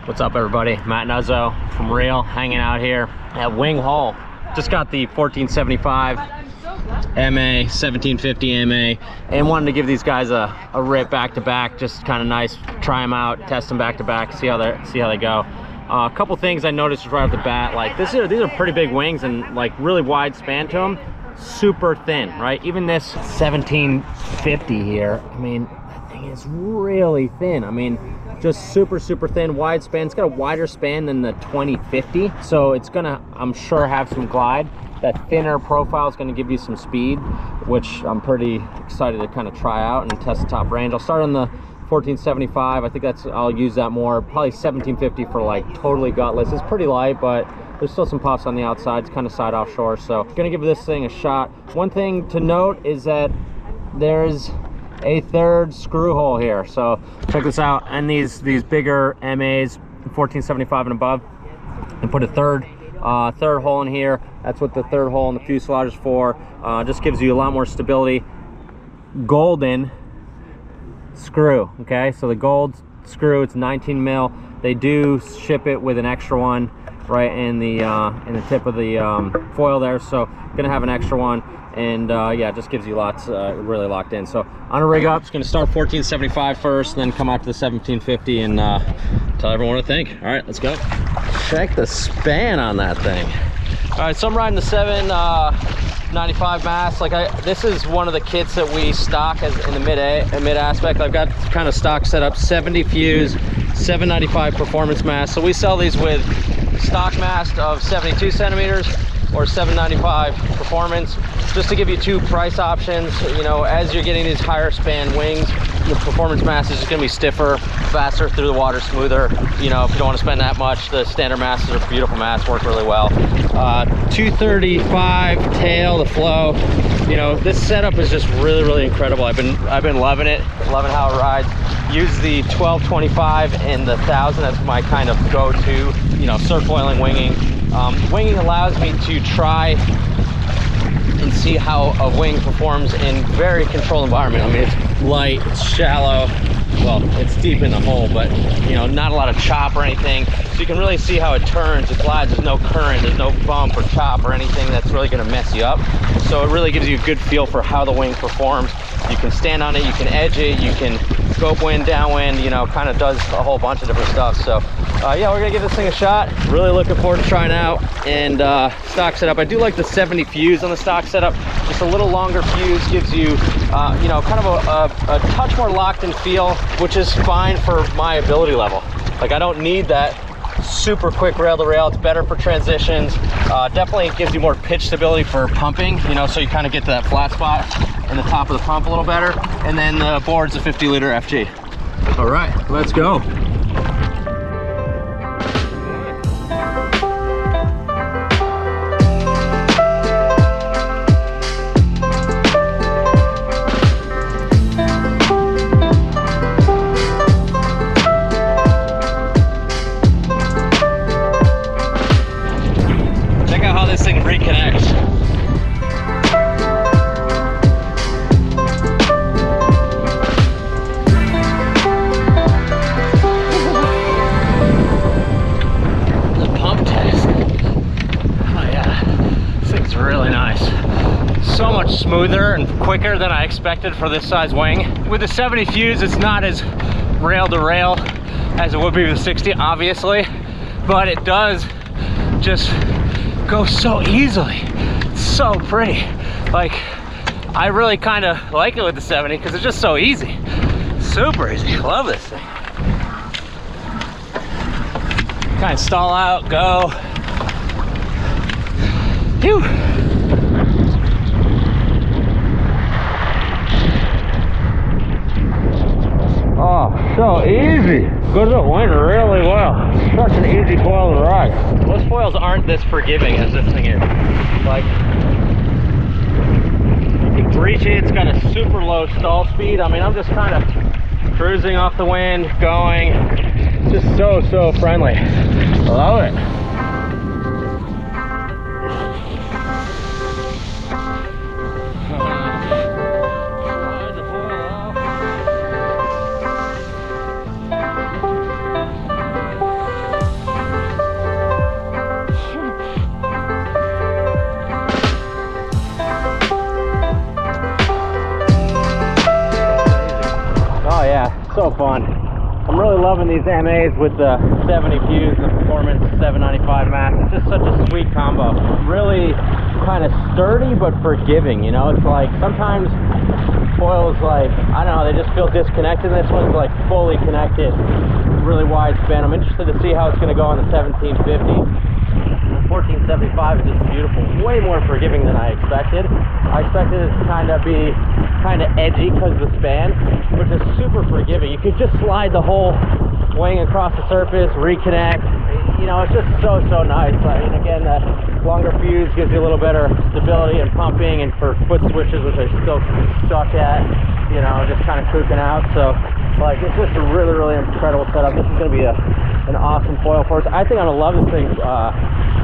What's up, everybody? Matt Nuzzo from Real, hanging out here at Wing Hall. Just got the 1475 MA1750 MA, and wanted to give these guys a rip back to back. Just kind of nice, try them out, test them back to back, see how they go. A couple things I noticed right off the bat, like these are pretty big wings and like really wide span to them, super thin, right? Even this 1750 here, I mean, that thing is really thin. I mean, just super thin, wide span. It's got a wider span than the 2050, so it's gonna, I'm sure, have some glide. That thinner profile is going to give you some speed, which I'm pretty excited to kind of try out and test the top range. I'll start on the 1475. I think I'll use that more. Probably 1750 for like totally gutless. It's pretty light, but there's still some pops on the outside. It's kind of side offshore, so gonna give this thing a shot. One thing to note is that there's a third screw hole here, so check this out. And these bigger MAs, 1475 and above, and put a third hole in here. That's what the third hole in the fuselage is for. Just gives you a lot more stability. Golden screw, okay? So the gold screw, it's 19 mil. They do ship it with an extra one right in the tip of the foil there, so gonna have an extra one. And yeah, it just gives you lots, really locked in. So on a rig up, it's gonna start 1475 first, then come out to the 1750 and tell everyone what to think. All right, let's go. Check the span on that thing. All right, so I'm riding the 795 mast. Like this is one of the kits that we stock as in the mid aspect. I've got kind of stock set up 70 fuse, 795 performance mast. So we sell these with stock mast of 72 centimeters or 795 performance, just to give you two price options. You know, as you're getting these higher span wings, the performance mast is just gonna be stiffer, faster through the water, smoother. You know, if you don't want to spend that much, the standard masts are beautiful masts, work really well. 235 tail, the flow. You know, this setup is just really incredible. I've been loving it, loving how it rides. Use the 1225 and the 1000 as my kind of go-to, you know, surfoiling winging. Winging allows me to try and see how a wing performs in very controlled environment. I mean, it's light, it's shallow, well, it's deep in the hole, but you know, not a lot of chop or anything. So you can really see how it turns, it glides, there's no current, there's no bump or chop or anything that's really gonna mess you up. So it really gives you a good feel for how the wing performs. You can stand on it, you can edge it, you can scope wind, downwind, you know, kind of does a whole bunch of different stuff. So yeah, we're gonna give this thing a shot. Really looking forward to trying out. And stock setup, I do like the 70 fuse on the stock setup. Just a little longer fuse gives you, you know, kind of a touch more locked in feel, which is fine for my ability level. Like, I don't need that super quick rail to rail. It's better for transitions. Definitely gives you more pitch stability for pumping, you know, so you kind of get to that flat spot in the top of the pump a little better. And then the board's a 50-liter FG. All right, let's go. Smoother and quicker than I expected for this size wing. With the 70 fuse, it's not as rail to rail as it would be with the 60, obviously, but it does just go so easily. It's so pretty. Like, I really kind of like it with the 70 because it's just so easy. Super easy. Love this thing. Kind of stall out, go. Phew. Oh, so easy. Goes up wind really well. Such an easy foil to ride. Most foils aren't this forgiving as this thing is. Like, you can reach it, it's got a super low stall speed. I mean, I'm just kind of cruising off the wind, going. Just so friendly. Love it. so fun. I'm really loving these MAs with the 70 fuse, the Performance 795 max. It's just such a sweet combo. Really kind of sturdy but forgiving, you know? It's like sometimes foils, like, I don't know, they just feel disconnected. This one's like fully connected, really wide span. I'm interested to see how it's going to go on the 1750. The 1475 is just beautiful, way more forgiving than I expected. I expected it to kind of be kind of edgy because of the span, which is super forgiving. You could just slide the whole wing across the surface, reconnect. You know, it's just so nice. I mean, again, that longer fuse gives you a little better stability and pumping, and for foot switches, which I still suck at, you know, just kind of kooking out. So, like, it's just a really incredible setup. This is going to be an awesome foil for us. I think I'm going to love this thing.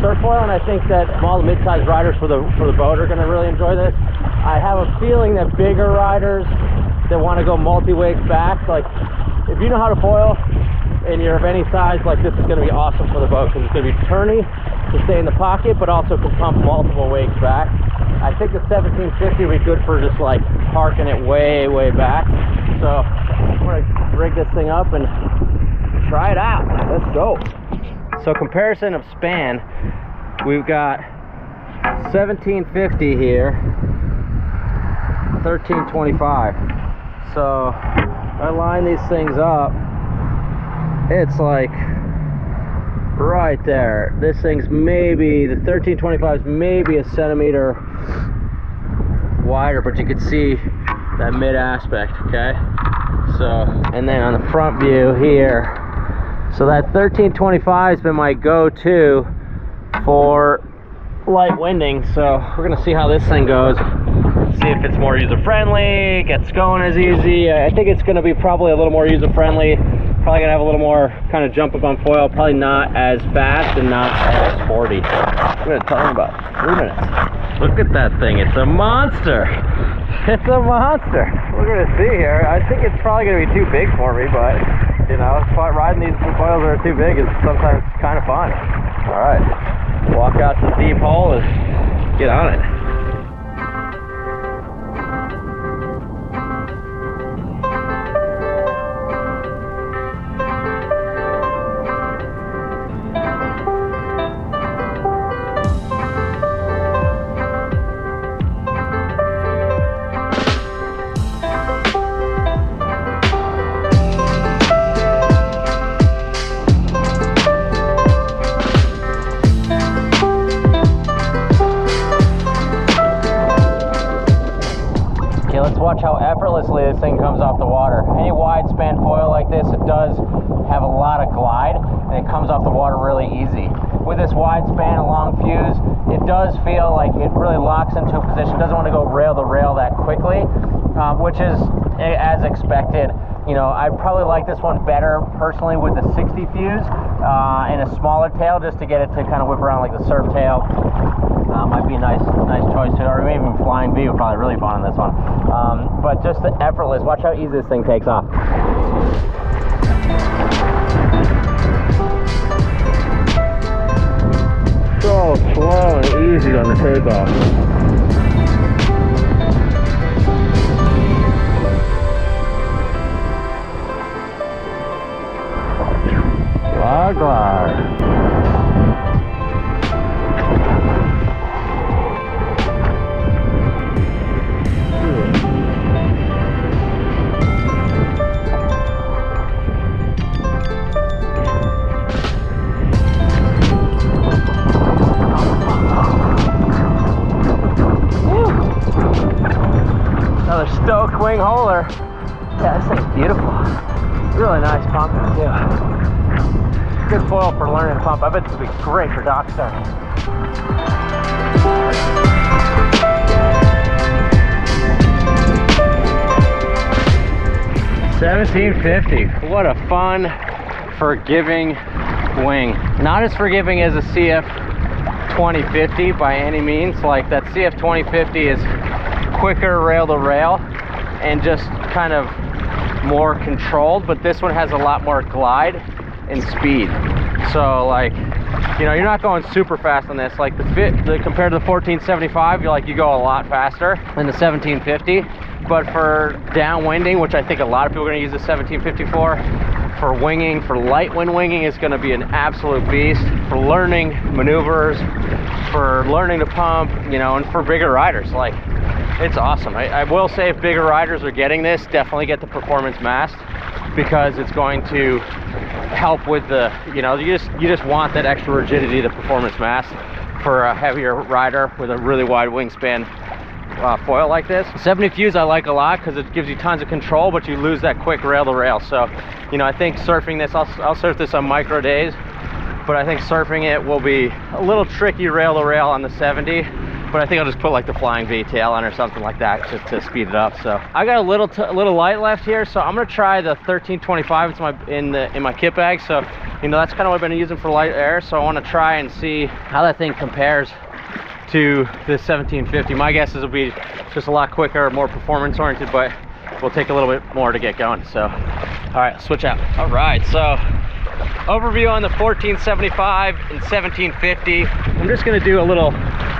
Surf foil, and I think that all the mid-sized riders for the boat are going to really enjoy this. I have a feeling that bigger riders that want to go multi-wakes back, like if you know how to foil and you're of any size, like this is going to be awesome for the boat because it's going to be turny to stay in the pocket, but also can pump multiple wakes back. I think the 1750 will be good for just like parking it way back. So I'm going to rig this thing up and try it out. Let's go. So comparison of span, we've got 1750 here, 1325. So I line these things up, it's like right there. This thing's maybe, the 1325 is maybe a centimeter wider, but you can see that mid aspect, okay? So, and then on the front view here, so that 1325 has been my go-to for light winding. So we're gonna see how this thing goes, see if it's more user-friendly, gets going as easy. I think it's gonna be probably a little more user-friendly, probably gonna have a little more kind of jump up on foil, probably not as fast and not as sporty. I'm gonna tell you about 3 minutes. Look at that thing, it's a monster. It's a monster. We're gonna see here. I think it's probably gonna be too big for me, but you know, riding these foils that are too big is sometimes kind of fun. All right, walk out to the deep hole and get on it. Watch how effortlessly this thing comes off the water. Any wide span foil like this, it does have a lot of glide and it comes off the water really easy. With this wide span and long fuse, it does feel like it really locks into a position. It doesn't want to go rail to rail that quickly, which is as expected. You know, I probably like this one better personally with the 60 fuse and a smaller tail, just to get it to kind of whip around like the surf tail. Might be a nice choice too, or maybe even Flying V would probably really fun on this one. But just the effortless, watch how easy this thing takes off. So slow and easy on the takeoff. Glide. Another stoked wing holder. Yeah, this thing's beautiful. Really nice pumping too. Good foil for learning to pump. I bet this would be great for dock starting. 1750. What a fun, forgiving wing. Not as forgiving as a CF 2050 by any means. Like that CF 2050 is quicker rail to rail and just kind of more controlled, but this one has a lot more glide and speed. So like you know, you're not going super fast on this. Like compared to the 1475, you go a lot faster than the 1750. But for downwinding, which I think a lot of people are going to use the 1750 for winging, for light wind winging, is going to be an absolute beast. For learning maneuvers, for learning to pump, you know, and for bigger riders, like, it's awesome. I will say, if bigger riders are getting this, definitely get the performance mast, because it's going to help with the, you know, you just want that extra rigidity, the performance mast, for a heavier rider with a really wide wingspan foil like this. 70 fuse I like a lot because it gives you tons of control, but you lose that quick rail to rail. So, you know, I think surfing this, I'll surf this on micro days, but I think surfing it will be a little tricky rail to rail on the 70. But I think I'll just put like the flying V tail on or something like that just to speed it up. So I got a little light left here, so I'm gonna try the 1325. It's in my kit bag. So, you know, that's kind of what I've been using for light air. So I want to try and see how that thing compares to the 1750. My guess is it'll be just a lot quicker, more performance oriented, but we'll take a little bit more to get going. So, all right, switch out. All right, so overview on the 1475 and 1750. I'm just going to do a little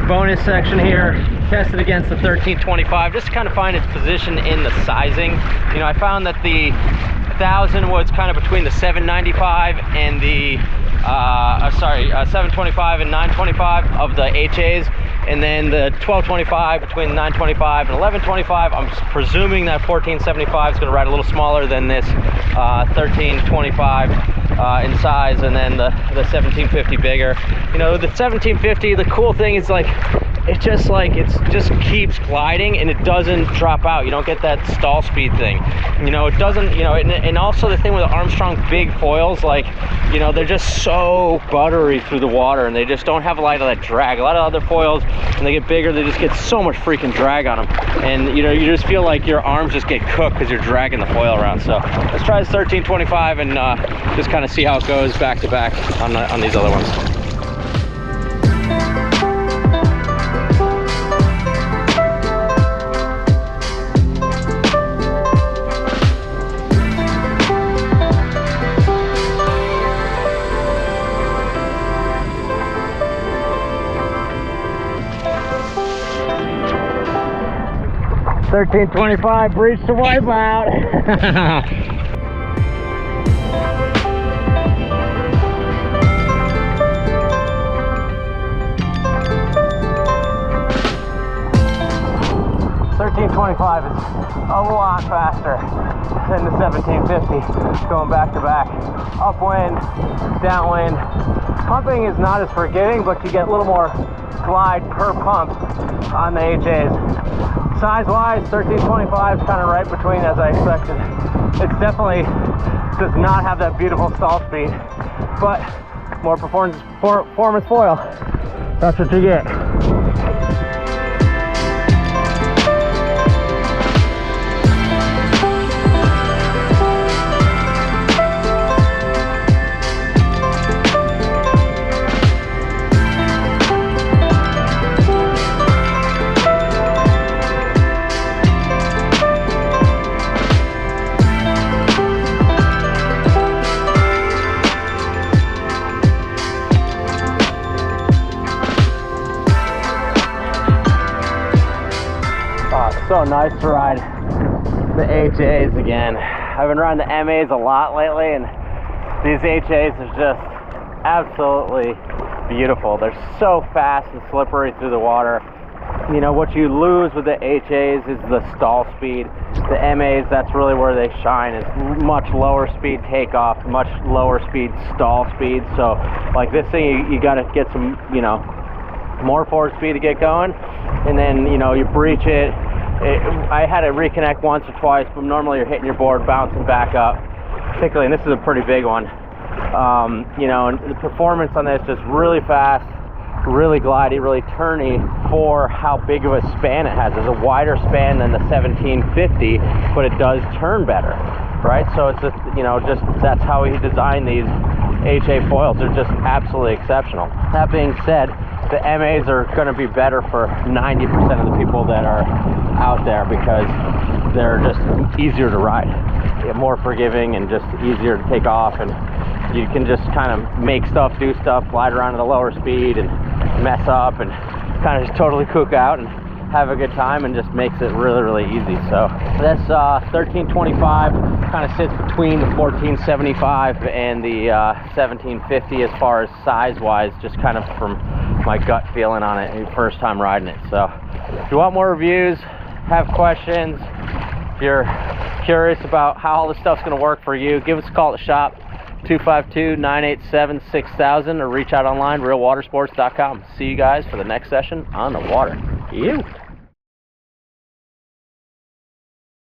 bonus section here, test it against the 1325, just to kind of find its position in the sizing. You know, I found that the 1000 was kind of between the 795 and the 725 and 925 of the HAs, and then the 1225 between 925 and 1125. I'm presuming that 1475 is going to ride a little smaller than this 1325 in size, and then the 1750 bigger. You know, the 1750, the cool thing is, like, it just keeps gliding and it doesn't drop out. You don't get that stall speed thing. You know, it doesn't, you know, and also the thing with the Armstrong big foils, like, you know, they're just so buttery through the water and they just don't have a lot of that drag. A lot of other foils, when they get bigger, they just get so much freaking drag on them. And, you know, you just feel like your arms just get cooked because you're dragging the foil around. So let's try this 1325 and just kind of see how it goes back to back on these other ones. 1325 breached the wipeout. $13.25 is a lot faster than the 1750 going back to back. Upwind, downwind. Pumping is not as forgiving, but you get a little more glide per pump on the HAs. Size-wise, 1325 is kind of right between as I expected. It definitely does not have that beautiful stall speed, but more performance foil. That's what you get. So nice to ride the HAs again. I've been riding the MAs a lot lately, and these HAs are just absolutely beautiful. They're so fast and slippery through the water. You know, what you lose with the HAs is the stall speed. The MAs, that's really where they shine. It's much lower speed takeoff, much lower speed stall speed. So like this thing, you got to get some, you know, more forward speed to get going, and then, you know, you breach it. I had to reconnect once or twice, but normally you're hitting your board, bouncing back up, particularly, and this is a pretty big one. You know, and the performance on this is really fast, really glidey, really turny for how big of a span it has. It's a wider span than the 1750, but it does turn better, right? So it's just, you know, just that's how he designed these HA foils. They're just absolutely exceptional. That being said, the MAs are going to be better for 90% of the people that are out there because they're just easier to ride. They're more forgiving and just easier to take off, and you can just kind of make stuff, do stuff, glide around at a lower speed and mess up and kind of just totally cook out and have a good time, and just makes it really, really easy. So this 1325 kind of sits between the 1475 and the 1750 as far as size-wise, just kind of from my gut feeling on it, first time riding it. So if you want more reviews, have questions, if you're curious about how all this stuff's going to work for you, give us a call at the shop, 252-987-6000, or reach out online, realwatersports.com. See you guys for the next session on the water. You.